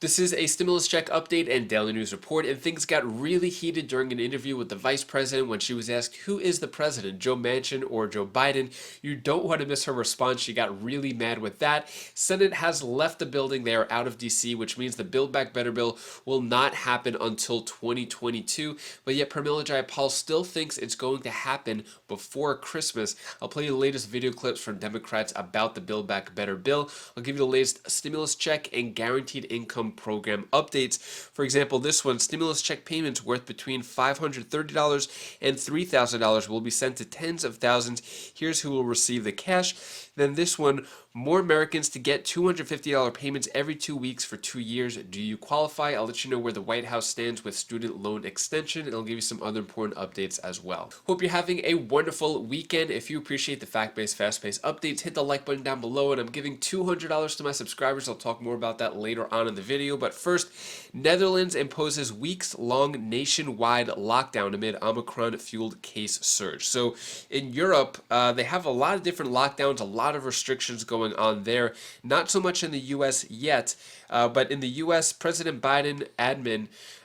This is a stimulus check update and daily news report, and things got really heated during an interview with the vice president when she was asked, who is the president, Joe Manchin or Joe Biden? You don't want to miss her response. She got really mad with that. Senate has left the building. They are out of DC, which means the Build Back Better bill will not happen until 2022. But yet, Pramila Jayapal still thinks it's going to happen before Christmas. I'll play you the latest video clips from Democrats about the Build Back Better bill. I'll give you the latest stimulus check and guaranteed income program updates. For example, this one, stimulus check payments worth between $530 and $3,000 will be sent to tens of thousands. Here's who will receive the cash. Then this one, more Americans to get $250 payments every 2 weeks for 2 years. Do you qualify? I'll let you know where the White House stands with student loan extension, and I'll give you some other important updates as well. Hope you're having a wonderful weekend. If you appreciate the fact-based, fast-paced updates, hit the like button down below, and I'm giving $200 to my subscribers. I'll talk more about that later on in the video, but first, Netherlands imposes weeks-long nationwide lockdown amid Omicron-fueled case surge. So in Europe, they have a lot of different lockdowns, a lot of restrictions going on there. Not so much in the U.S. yet, but in the U.S., President Biden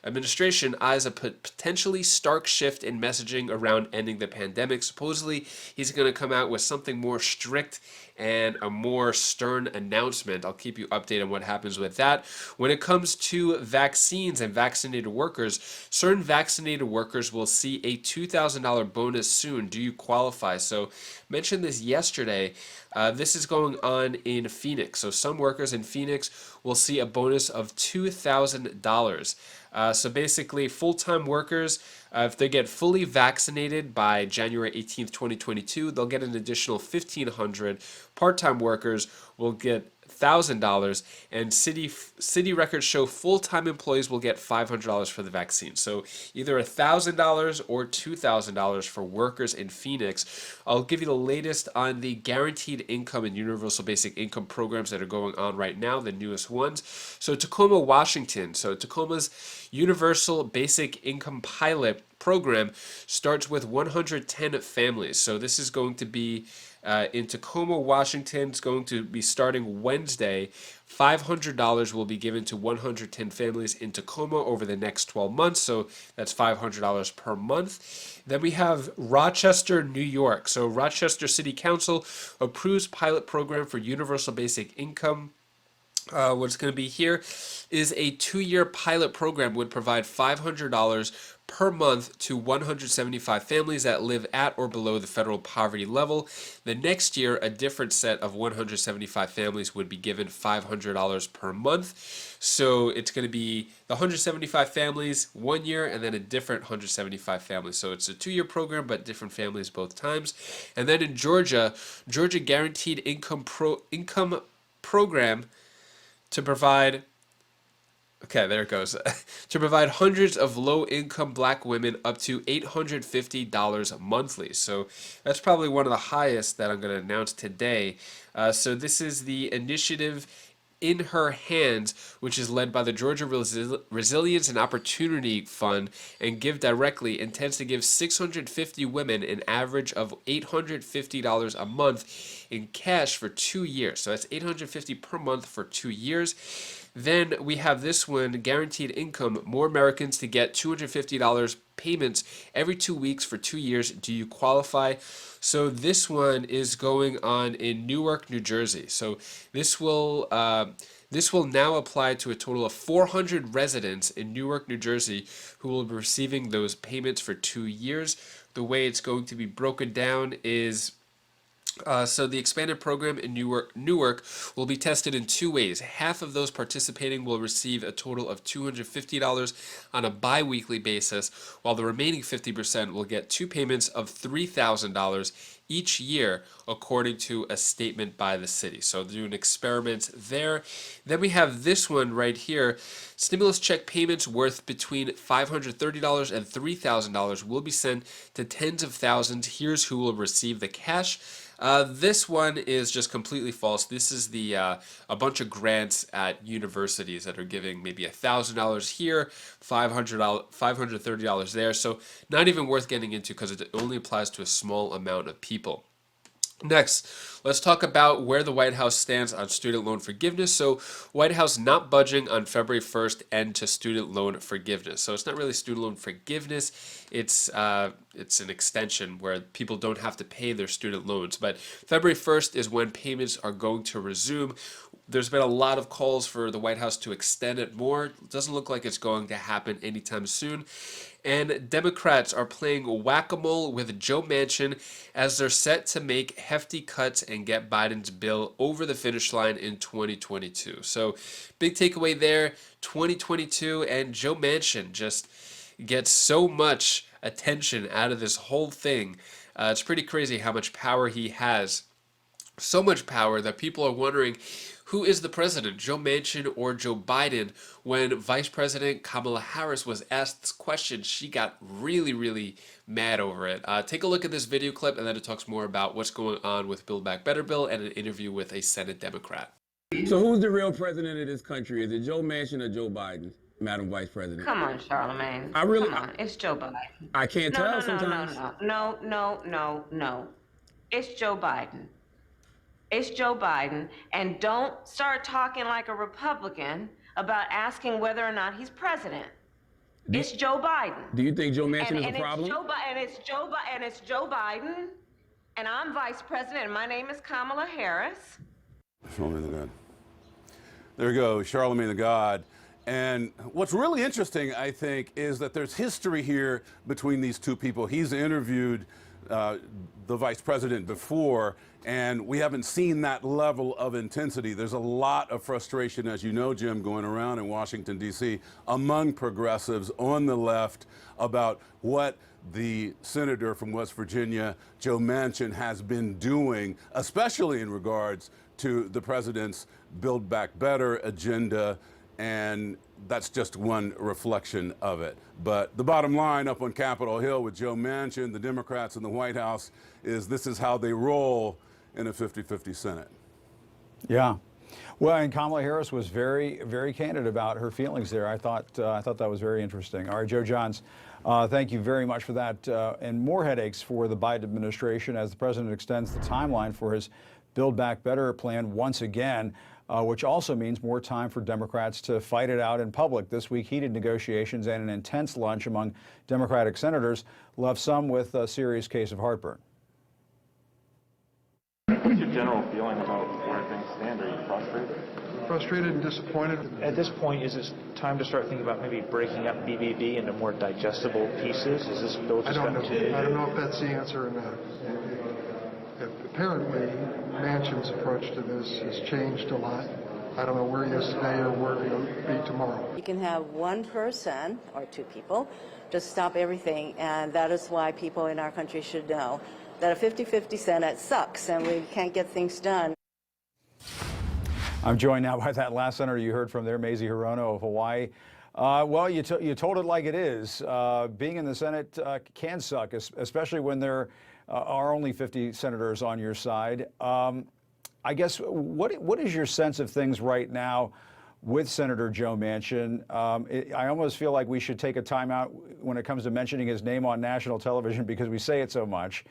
administration eyes a potentially stark shift in messaging around ending the pandemic. Supposedly, he's going to come out with something more strict and a more stern announcement. I'll keep you updated on what happens with that. When it comes to vaccines and vaccinated workers, certain vaccinated workers will see a $2,000 bonus soon. Do you qualify? So, mentioned this yesterday. This is going on in Phoenix. So some workers in Phoenix will see a bonus of $2,000. So basically, full-time workers, if they get fully vaccinated by January 18th, 2022, they'll get an additional $1,500. Part-time workers will get $1,000, and city records show full-time employees will get $500 for the vaccine. So either $1,000 or $2,000 for workers in Phoenix. I'll give you the latest on the guaranteed income and universal basic income programs that are going on right now, the newest ones. So Tacoma, Washington. So Tacoma's universal basic income pilot program starts with 110 families. So this is going to be in Tacoma, Washington. It's going to be starting Wednesday. $500 will be given to 110 families in Tacoma over the next 12 months. So that's $500 per month. Then we have Rochester, New York. So Rochester City Council approves pilot program for universal basic income. What's going to be here is a 2-year pilot program would provide $500 per month to 175 families that live at or below the federal poverty level. The next year, a different set of 175 families would be given $500 per month. So it's going to be the 175 families 1 year and then a different 175 families. So it's a 2-year program, but different families both times. And then in Georgia Guaranteed Income Program to provide, okay, there it goes, to provide hundreds of low-income black women up to $850 monthly. So that's probably one of the highest that I'm going to announce today. So this is the initiative In Her Hands, which is led by the Georgia Resilience and Opportunity Fund, and Give Directly intends to give 650 women an average of $850 a month in cash for 2 years. So that's $850 per month for 2 years. Then we have this one, Guaranteed Income, more Americans to get $250 payments every 2 weeks for 2 years. Do you qualify? So this one is going on in Newark, New Jersey. So this will now apply to a total of 400 residents in Newark, New Jersey, who will be receiving those payments for 2 years. The way it's going to be broken down is so the expanded program in Newark will be tested in 2 ways. Half of those participating will receive a total of $250 on a bi-weekly basis, while the remaining 50% will get 2 payments of $3,000 each year, according to a statement by the city. So they're doing experiments there. Then we have this one right here. Stimulus check payments worth between $530 and $3,000 will be sent to tens of thousands. Here's who will receive the cash. This one is just completely false. This is a bunch of grants at universities that are giving maybe $1,000 here, $530 there. So not even worth getting into because it only applies to a small amount of people. Next, let's talk about where the White House stands on student loan forgiveness. So, White House not budging on February 1st end to student loan forgiveness. So, it's not really student loan forgiveness. It's an extension where people don't have to pay their student loans. But February 1st is when payments are going to resume. There's been a lot of calls for the White House to extend it more. It doesn't look like it's going to happen anytime soon. And Democrats are playing whack-a-mole with Joe Manchin as they're set to make hefty cuts and get Biden's bill over the finish line in 2022. So, big takeaway there, 2022, and Joe Manchin just gets so much attention out of this whole thing. It's pretty crazy how much power he has. So much power that people are wondering who is the president, Joe Manchin or Joe Biden? When Vice President Kamala Harris was asked this question, she got really, really mad over it. Take a look at this video clip, and then it talks more about what's going on with Build Back Better bill and an interview with a Senate Democrat. So who's the real president of this country? Is it Joe Manchin or Joe Biden, Madam Vice President? Come on, Charlemagne. Come on. It's Joe Biden. I can't tell sometimes. No. It's Joe Biden. It's Joe Biden. And don't start talking like a Republican about asking whether or not he's president. It's Joe Biden. Do you think Joe Manchin is a problem? It's Joe Biden. And I'm vice president, and my name is Kamala Harris. Charlemagne the God. There you go, Charlemagne the God. And what's really interesting, I think, is that there's history here between these two people. He's interviewed the vice president before, and we haven't seen that level of intensity. There's a lot of frustration, as you know, Jim, going around in Washington, D.C., among progressives on the left about what the senator from West Virginia, Joe Manchin, has been doing, especially in regards to the president's Build Back Better agenda, and that's just one reflection of it. But the bottom line up on Capitol Hill with Joe Manchin, the Democrats in the White House, is this is how they roll in a 50-50 Senate. Yeah. Well, and Kamala Harris was very, very candid about her feelings there. I thought that was very interesting. All right, Joe Johns, thank you very much for that. And more headaches for the Biden administration as the president extends the timeline for his Build Back Better plan once again, which also means more time for Democrats to fight it out in public. This week, heated negotiations and an intense lunch among Democratic senators left some with a serious case of heartburn. What's your general feeling about where things stand? Are you frustrated? Frustrated and disappointed. At this point, is it time to start thinking about maybe breaking up BBB into more digestible pieces? Is this bill just I don't know if that's the answer or not. Apparently, Manchin's approach to this has changed a lot. I don't know where he is today or where he'll be tomorrow. You can have one person or two people just stop everything, and that is why people in our country should know that a 50-50 Senate sucks and we can't get things done. I'm joined now by that last senator you heard from there, Mazie Hirono of Hawaii. Well, you told it like it is. Being in the Senate can suck, especially when there are only 50 senators on your side. I guess, what is your sense of things right now with Senator Joe Manchin? I almost feel like we should take a timeout when it comes to mentioning his name on national television because we say it so much.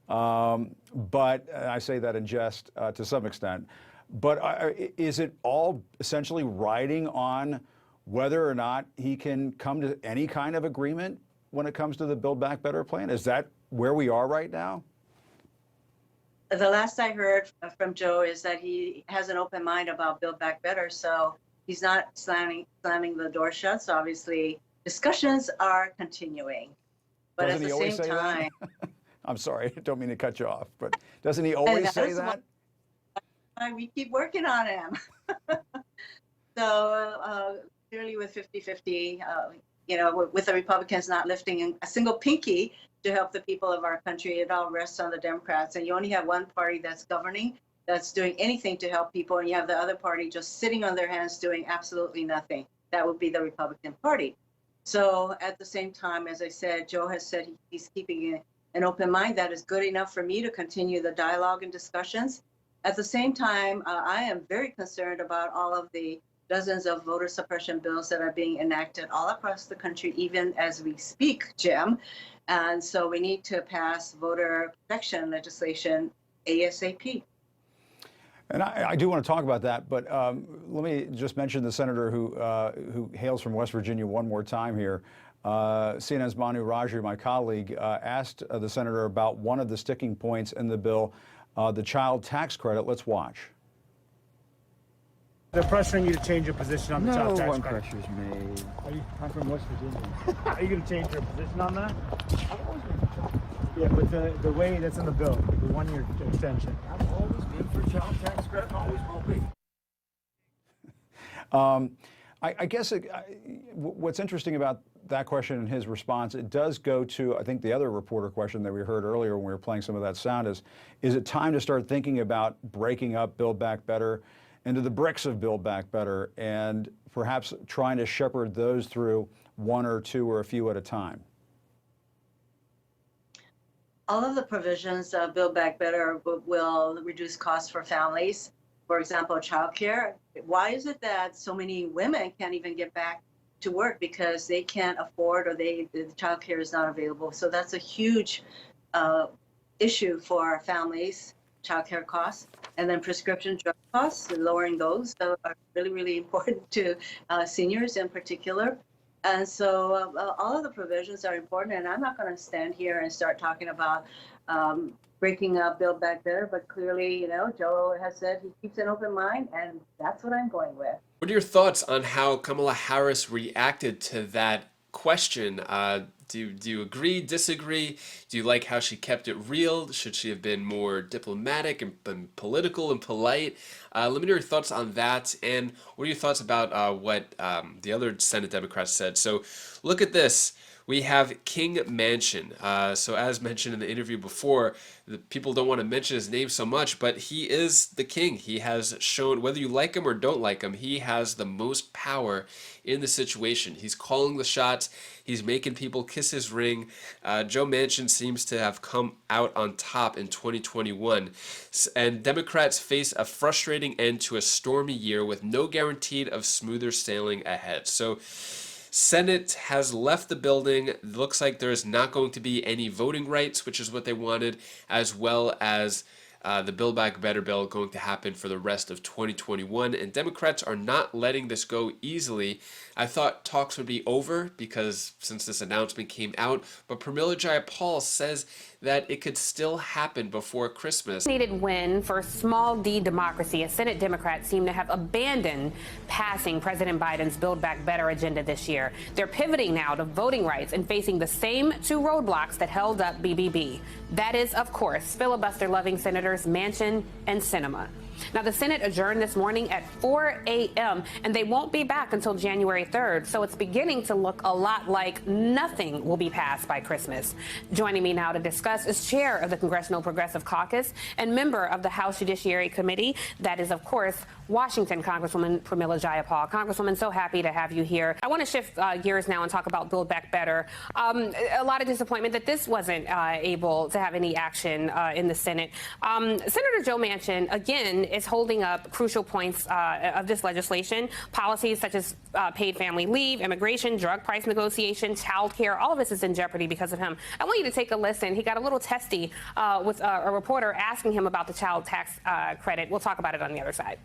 But I say that in jest to some extent. But is it all essentially riding on whether or not he can come to any kind of agreement when it comes to the Build Back Better plan? Is that where we are right now? The last I heard from Joe is that he has an open mind about Build Back Better, so he's not slamming the door shut. So obviously discussions are continuing. But Doesn't at the same time, I'm sorry, I don't mean to cut you off, but doesn't he always say that? We keep working on him. So clearly with 50-50, with the Republicans not lifting a single pinky to help the people of our country, it all rests on the Democrats. And you only have one party that's governing, that's doing anything to help people, and you have the other party just sitting on their hands doing absolutely nothing. That would be the Republican Party. So at the same time, as I said, Joe has said he's keeping an open mind. That is good enough for me to continue the dialogue and discussions. At the same time, I am very concerned about all of the dozens of voter suppression bills that are being enacted all across the country, even as we speak, Jim. And so we need to pass voter protection legislation ASAP. And I do want to talk about that, but let me just mention the senator who hails from West Virginia one more time here. CNN's Manu Raju, my colleague, asked the senator about one of the sticking points in the bill, the child tax credit. Let's watch. They're pressuring you to change your position on the child tax credit. No one pressures me. I'm from West Virginia. Are you going to change your position on that? Yeah, but the way that's in the bill, the 1-year extension. I've always been for child tax credit, always will be. I guess what's interesting about that question and his response, it does go to, I think, the other reporter question that we heard earlier when we were playing some of that sound is it time to start thinking about breaking up Build Back Better into the bricks of Build Back Better and perhaps trying to shepherd those through one or two or a few at a time? All of the provisions of Build Back Better will reduce costs for families. For example, childcare. Why is it that so many women can't even get back to work because they can't afford or the childcare is not available? So that's a huge issue for families, childcare costs. And then prescription drug costs, lowering those are really, really important to seniors in particular. And so all of the provisions are important, and I'm not going to stand here and start talking about breaking up Build Back Better, but clearly, you know, Joe has said he keeps an open mind, and that's what I'm going with. What are your thoughts on how Kamala Harris reacted to that question? Do you agree, disagree? Do you like how she kept it real? Should she have been more diplomatic and political and polite? Let me know your thoughts on that. And what are your thoughts about what the other Senate Democrats said? So look at this. We have King Manchin. So as mentioned in the interview before, the people don't want to mention his name so much, but he is the king. He has shown, whether you like him or don't like him, he has the most power in the situation. He's calling the shots. He's making people kiss his ring. Joe Manchin seems to have come out on top in 2021. And Democrats face a frustrating end to a stormy year with no guarantee of smoother sailing ahead. So Senate has left the building. It looks like there is not going to be any voting rights, which is what they wanted, as well as the Build Back Better bill going to happen for the rest of 2021. And Democrats are not letting this go easily. I thought talks would be over because since this announcement came out, but Pramila Jayapal says that it could still happen before Christmas. Needed win for small d democracy as Senate Democrats seem to have abandoned passing President Biden's Build Back Better agenda this year. They're pivoting now to voting rights and facing the same two roadblocks that held up BBB. That is, of course, filibuster-loving Senators Manchin and Sinema. Now, the Senate adjourned this morning at 4 a.m., and they won't be back until January 3rd, so it's beginning to look a lot like nothing will be passed by Christmas. Joining me now to discuss is Chair of the Congressional Progressive Caucus and member of the House Judiciary Committee. That is, of course, Washington Congresswoman Pramila Jayapal. Congresswoman, so happy to have you here. I want to shift gears now and talk about Build Back Better. A lot of disappointment that this wasn't able to have any action in the Senate. Senator Joe Manchin, again, is holding up crucial points of this legislation. Policies such as paid family leave, immigration, drug price negotiation, child care, all of this is in jeopardy because of him. I want you to take a listen. He got a little testy with a reporter asking him about the child tax credit. We'll talk about it on the other side.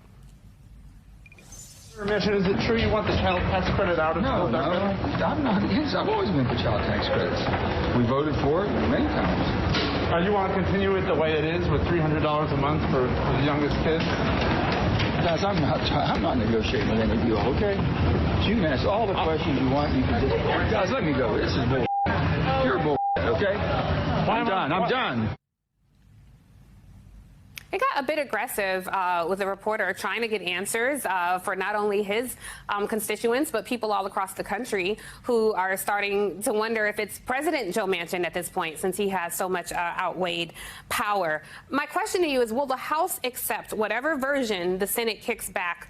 Manchin, is it true you want the child tax credit out of No, I'm not against. I've always been for child tax credits. We voted for it many times. You want to continue it the way it is with $300 a month for the youngest kids? Guys, I'm not negotiating with any of you, okay? You can ask all the questions you want. You can just, guys, let me go. This is bull. You're bull, okay? I'm done. It got a bit aggressive with the reporter trying to get answers for not only his constituents, but people all across the country who are starting to wonder if it's President Joe Manchin at this point, since he has so much outweighed power. My question to you is, will the House accept whatever version the Senate kicks back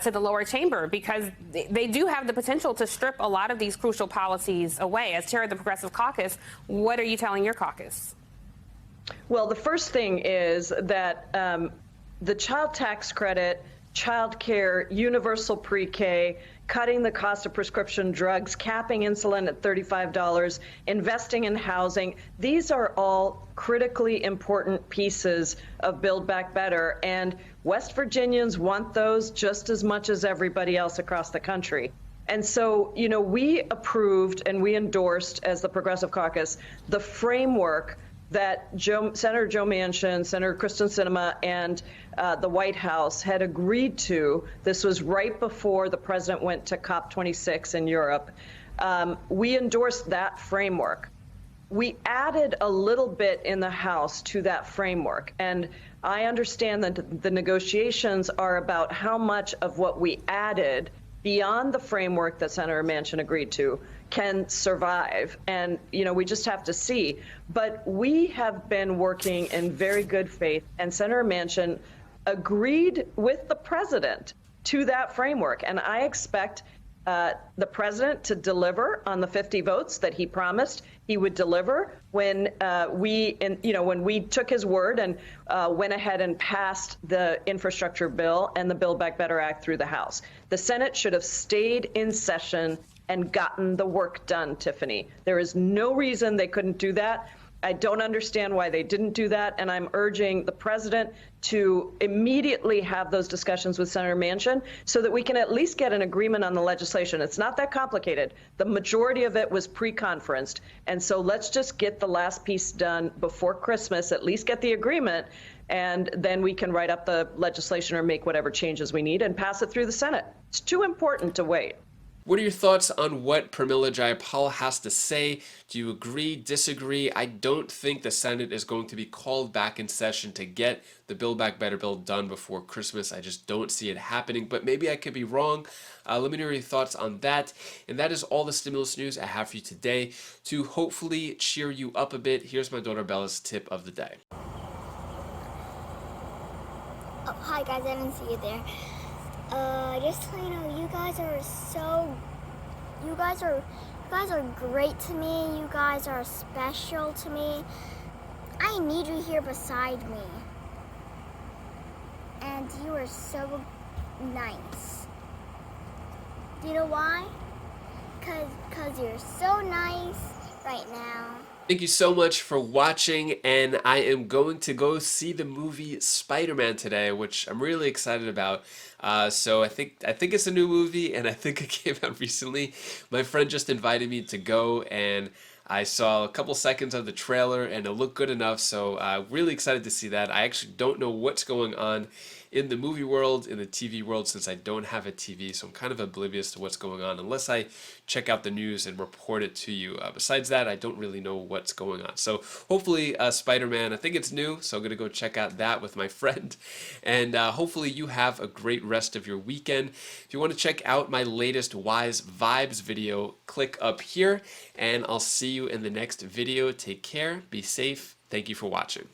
to the lower chamber? Because they do have the potential to strip a lot of these crucial policies away. As chair of the Progressive Caucus, what are you telling your caucus? Well, the first thing is that the child tax credit, child care, universal pre-K, cutting the cost of prescription drugs, capping insulin at $35, investing in housing. These are all critically important pieces of Build Back Better, and West Virginians want those just as much as everybody else across the country. And so, you know, we approved and we endorsed, as the Progressive Caucus, the framework that Senator Joe Manchin, Senator Kristen Sinema, and the White House had agreed to. This was right before the president went to COP26 in Europe. We endorsed that framework. We added a little bit in the House to that framework, and I understand that the negotiations are about how much of what we added beyond the framework that Senator Manchin agreed to can survive. And, you know, we just have to see. But we have been working in very good faith, and Senator Manchin agreed with the president to that framework. And I expect the president to deliver on the 50 votes that he promised he would deliver when when we took his word and went ahead and passed the infrastructure bill and the Build Back Better Act through the House. The Senate should have stayed in session and gotten the work done, Tiffany. There is no reason they couldn't do that. I don't understand why they didn't do that, and I'm urging the president to immediately have those discussions with Senator Manchin so that we can at least get an agreement on the legislation. It's not that complicated. The majority of it was pre-conferenced, and so let's just get the last piece done before Christmas, at least get the agreement, and then we can write up the legislation or make whatever changes we need and pass it through the Senate. It's too important to wait. What are your thoughts on what Pramila Jayapal has to say? Do you agree, disagree? I don't think the Senate is going to be called back in session to get the Build Back Better bill done before Christmas. I just don't see it happening, but maybe I could be wrong. Let me know your thoughts on that. And that is all the stimulus news I have for you today. To hopefully cheer you up a bit, here's my daughter Bella's tip of the day. Oh, hi guys, I didn't see you there. Just to let you know, you guys are great to me. You guys are special to me. I need you here beside me. And you are so nice. Do you know why? Cause you're so nice right now. Thank you so much for watching, and I am going to go see the movie Spider-Man today, which I'm really excited about. So I think it's a new movie, and I think it came out recently. My friend just invited me to go, and I saw a couple seconds of the trailer, and it looked good enough, so really excited to see that. I actually don't know what's going on in the movie world, in the TV world, since I don't have a TV, so I'm kind of oblivious to what's going on unless I check out the news and report it to you. Besides that, I don't really know what's going on. So hopefully Spider-Man, I think it's new, so I'm going to go check out that with my friend. And hopefully you have a great rest of your weekend. If you want to check out my latest Wise Vibes video, click up here, and I'll see you in the next video. Take care, be safe. Thank you for watching.